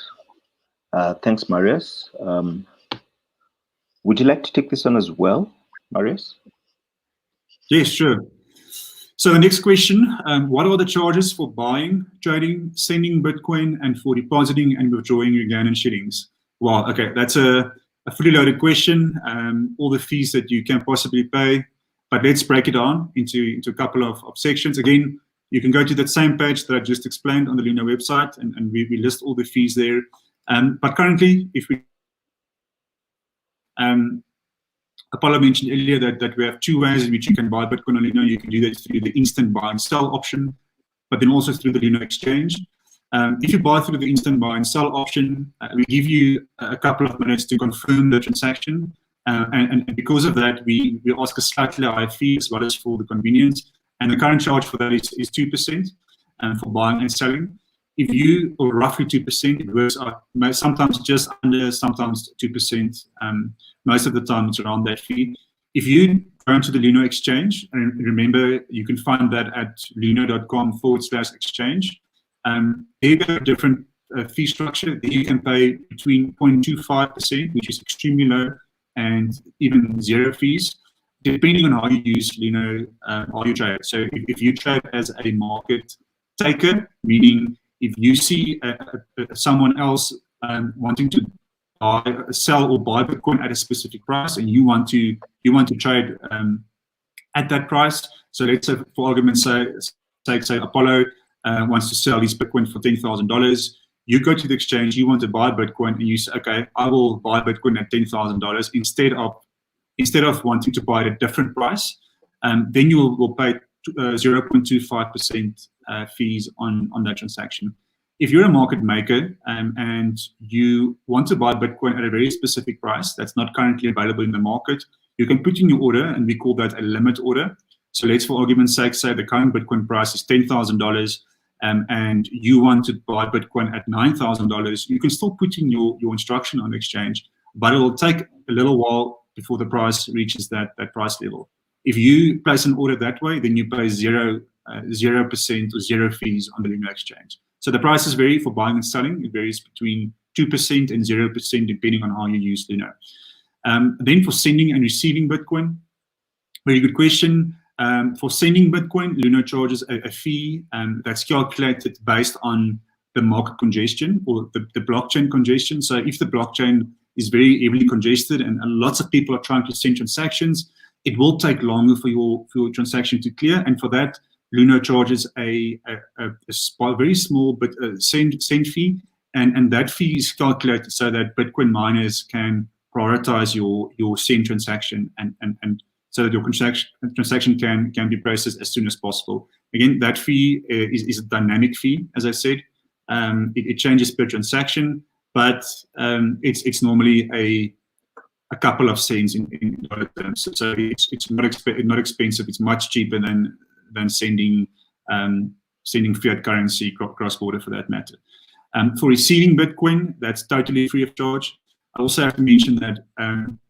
Thanks, Marius. Would you like to take this on as well, Marius? Yes, sure. So the next question, what are the charges for buying, trading, sending Bitcoin, and for depositing and withdrawing Ugandan shillings? Wow, okay, that's a fully loaded question, all the fees that you can possibly pay, but let's break it down into a couple of sections. Again, you can go to that same page that I just explained on the Luno website, and we list all the fees there. But currently, if we Apollo mentioned earlier that we have two ways in which you can buy Bitcoin on Luno. You can do that through the instant buy and sell option, but then also through the Luno exchange. If you buy through the instant buy and sell option, we give you a couple of minutes to confirm the transaction. And because of that, we ask a slightly higher fee as well as for the convenience. And the current charge for that is 2% for buying and selling. If you, or roughly 2%, it works out sometimes just under, sometimes 2%. Most of the time it's around that fee. If you go into the Luno exchange, and remember, you can find that at luno.com/exchange. There you go, different fee structure. There you can pay between 0.25%, which is extremely low, and even zero fees, depending on how you use Luno, how you trade. So if you trade as a market taker, meaning if you see someone else wanting to sell or buy Bitcoin at a specific price, and you want to trade at that price. So let's say, for argument's sake, say Apollo wants to sell his Bitcoin for $10,000. You go to the exchange, you want to buy Bitcoin, and you say, okay, I will buy Bitcoin at $10,000 instead of wanting to buy at a different price. Then you will pay 0.25% fees on that transaction. If you're a market maker and you want to buy Bitcoin at a very specific price that's not currently available in the market, you can put in your order, and we call that a limit order. So let's, for argument's sake, say the current Bitcoin price is $10,000, and you want to buy Bitcoin at $9,000. You can still put in your instruction on the exchange, but it will take a little while before the price reaches that price level. If you place an order that way, then you pay 0% or zero fees on the Luno exchange. So the prices vary for buying and selling. It varies between 2% and 0%, depending on how you use Luno. Then for sending and receiving Bitcoin, very good question. For sending Bitcoin, Luno charges a fee that's calculated based on the market congestion or the blockchain congestion. So if the blockchain is very heavily congested and lots of people are trying to send transactions, it will take longer for your transaction to clear. And for that, Luno charges a very small but send fee, and that fee is calculated so that Bitcoin miners can prioritize your send transaction and so that your transaction can be processed as soon as possible. Again, that fee is a dynamic fee, as I said. It changes per transaction, but it's normally a couple of cents in dollar terms. So it's not expensive. It's much cheaper than sending fiat currency cross border, for that matter. For receiving Bitcoin, that's totally free of charge. I also have to mention that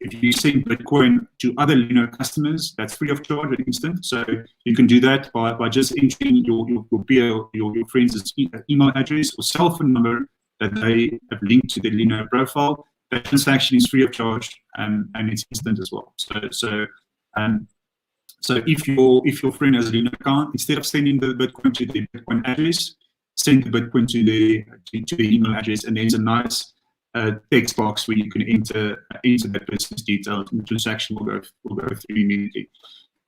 if you send Bitcoin to other Luno customers, that's free of charge at instant. So you can do that by just entering your friend's email address or cell phone number that they have linked to the Luno profile. That transaction is free of charge, and it's instant as well. So if your friend has a Luno account, instead of sending the Bitcoin to the Bitcoin address, send the Bitcoin to the email address, and there's a nice text box where you can enter that person's details, and the transaction will go through immediately.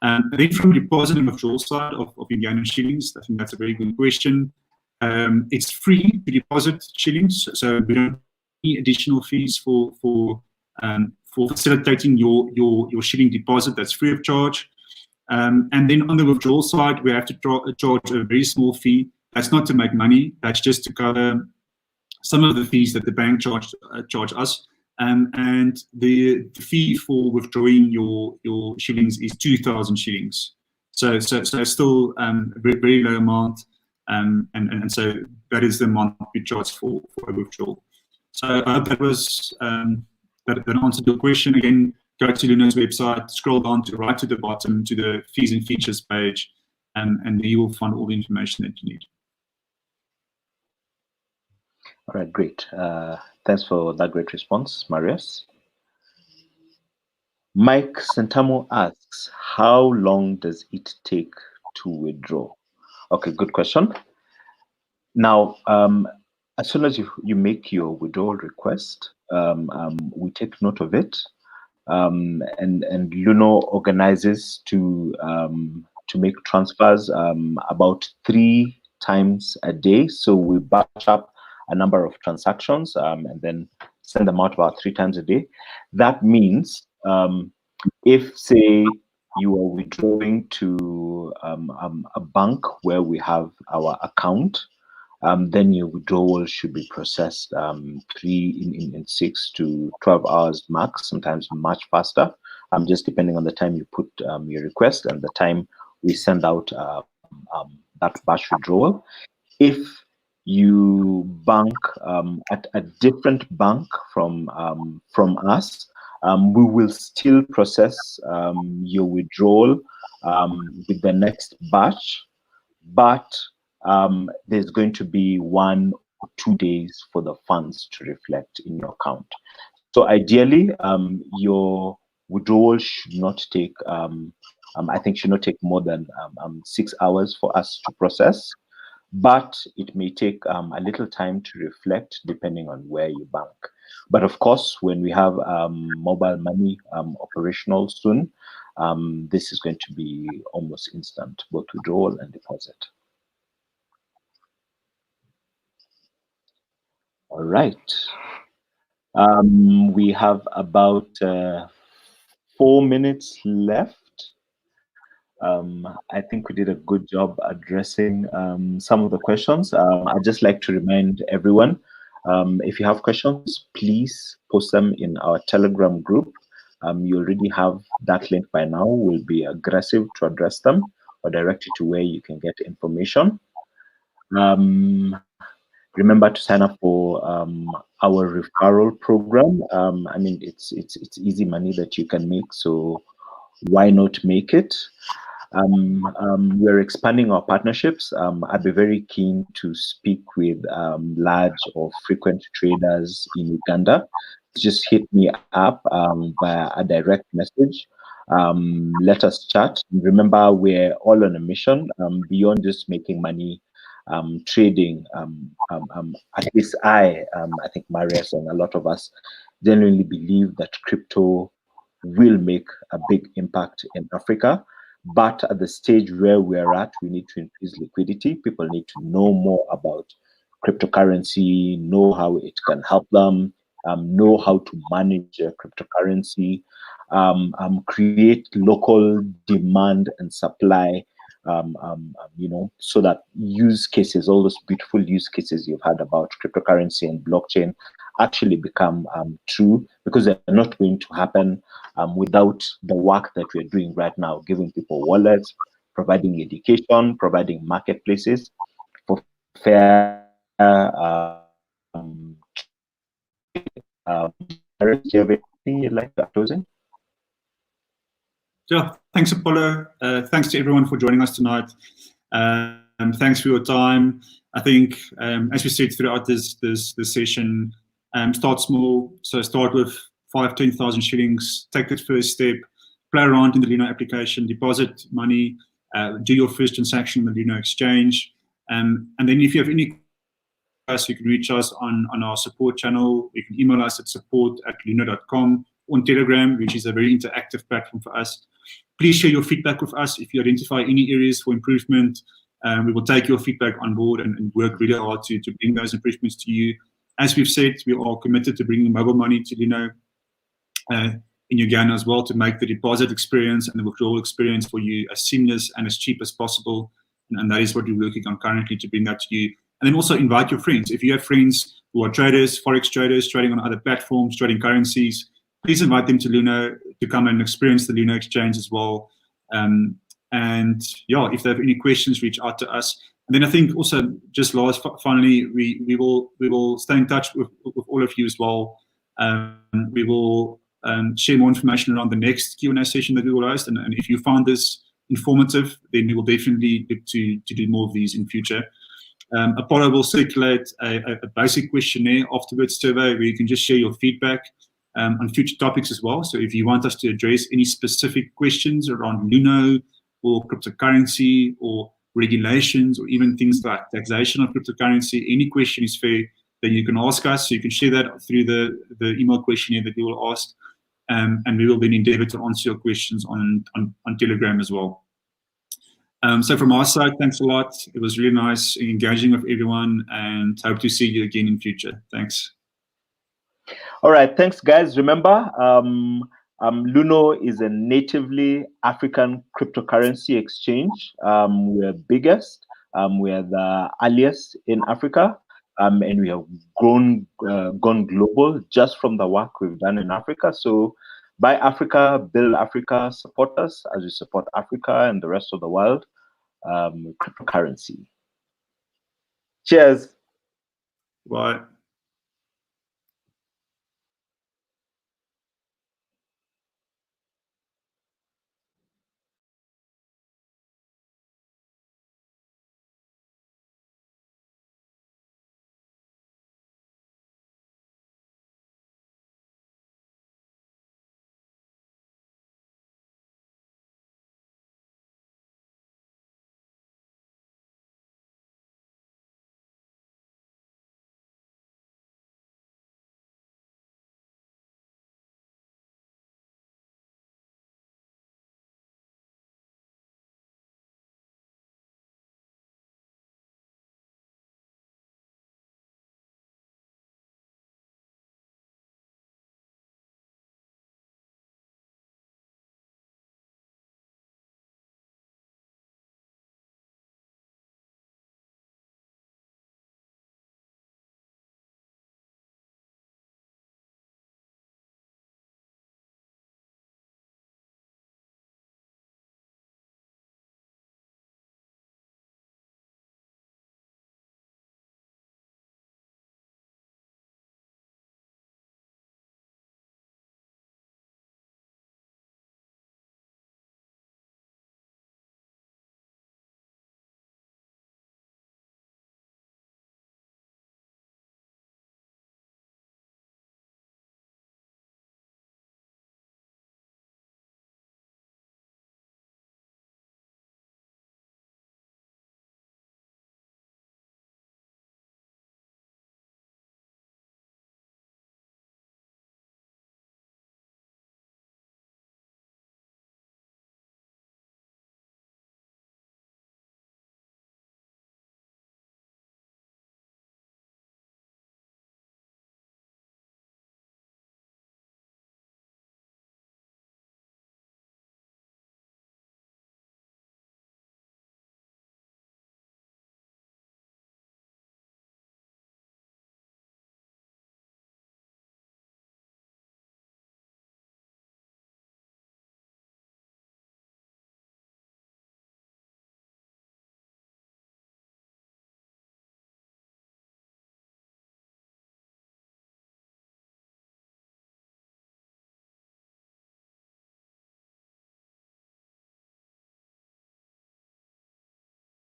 And then from the deposit and withdrawal side of Ugandan shillings, I think that's a very good question. It's free to deposit shillings, so we don't have any additional fees for facilitating your shilling deposit. That's free of charge. And then on the withdrawal side, we have to charge a very small fee. That's not to make money. That's just to cover some of the fees that the bank charge us. And the fee for withdrawing your shillings is 2,000 shillings. So still a very, very low amount. And so that is the amount we charge for a withdrawal. So I hope that was that answered your question. Again, go to Luno's website, scroll down right to the bottom to the fees and features page, and there you will find all the information that you need. All right, great. Thanks for that great response, Marius. Mike Sentamo asks, how long does it take to withdraw? Okay, good question. Now, as soon as you make your withdrawal request, we take note of it, and Luno organizes to make transfers about 3 times a day. So we batch up a number of transactions and then send them out about 3 times a day. That means if, say, you are withdrawing to a bank where we have our account, then your withdrawal should be processed in 6 to 12 hours max, sometimes much faster, just depending on the time you put your request and the time we send out that batch withdrawal. If you bank at a different bank from us, we will still process your withdrawal with the next batch, but there's going to be 1 or 2 days for the funds to reflect in your account. So ideally, your withdrawal should not take, I think, should not take more than 6 hours for us to process, but it may take a little time to reflect depending on where you bank. But of course, when we have mobile money operational soon, this is going to be almost instant, both withdrawal and deposit. All right. We have about 4 minutes left. I think we did a good job addressing some of the questions. I'd just like to remind everyone, if you have questions, please post them in our Telegram group. You already have that link by now. We'll be aggressive to address them or direct you to where you can get information. Remember to sign up for our referral program. I mean, it's easy money that you can make, so why not make it? We're expanding our partnerships. I'd be very keen to speak with large or frequent traders in Uganda. Just hit me up via a direct message. Let us chat. Remember, we're all on a mission beyond just making money. Trading, at least I think Marius and a lot of us genuinely believe that crypto will make a big impact in Africa. But at the stage where we're at, we need to increase liquidity. People need to know more about cryptocurrency, know how it can help them, know how to manage their cryptocurrency, create local demand and supply, so that use cases, all those beautiful use cases you've heard about cryptocurrency and blockchain, actually become true, because they're not going to happen without the work that we're doing right now, giving people wallets, providing education, providing marketplaces for fair do you have anything you'd like to closing? Yeah, thanks, Apollo. Thanks to everyone for joining us tonight. Thanks for your time. I think, as we said throughout this session, start small. So start with 5,000-10,000 shillings. Take that first step. Play around in the Luno application. Deposit money. Do your first transaction in the Luno exchange. And then if you have any questions, you can reach us on our support channel. You can email us at support@luno.com, on Telegram, which is a very interactive platform for us. Please share your feedback with us. If you identify any areas for improvement, we will take your feedback on board and work really hard to bring those improvements to you. As we've said, we are committed to bringing mobile money to Luno in Uganda as well, to make the deposit experience and the withdrawal experience for you as seamless and as cheap as possible. And that is what we're working on currently, to bring that to you. And then also invite your friends. If you have friends who are traders, forex traders, trading on other platforms, trading currencies, please invite them to Luno to come and experience the Luno exchange as well. And yeah, if they have any questions, reach out to us. And then I think also, just last, finally, we will stay in touch with all of you as well. We will share more information around the next Q&A session that we will host. And if you found this informative, then we will definitely look to do more of these in future. Apollo will circulate a basic questionnaire afterwards survey where you can just share your feedback on future topics as well. So if you want us to address any specific questions around Luno or cryptocurrency or regulations or even things like taxation of cryptocurrency, any question is fair, then you can ask us. So you can share that through the email questionnaire that you will ask, and we will then endeavor to answer your questions on Telegram as well. So from our side, thanks a lot. It was really nice engaging with everyone, and hope to see you again in future. Thanks. All right, thanks, guys. Remember, Luno is a natively African cryptocurrency exchange. We're biggest. We're the earliest in Africa, and we have gone global just from the work we've done in Africa. So, buy Africa, build Africa, support us as we support Africa and the rest of the world. Cryptocurrency. Cheers. Bye.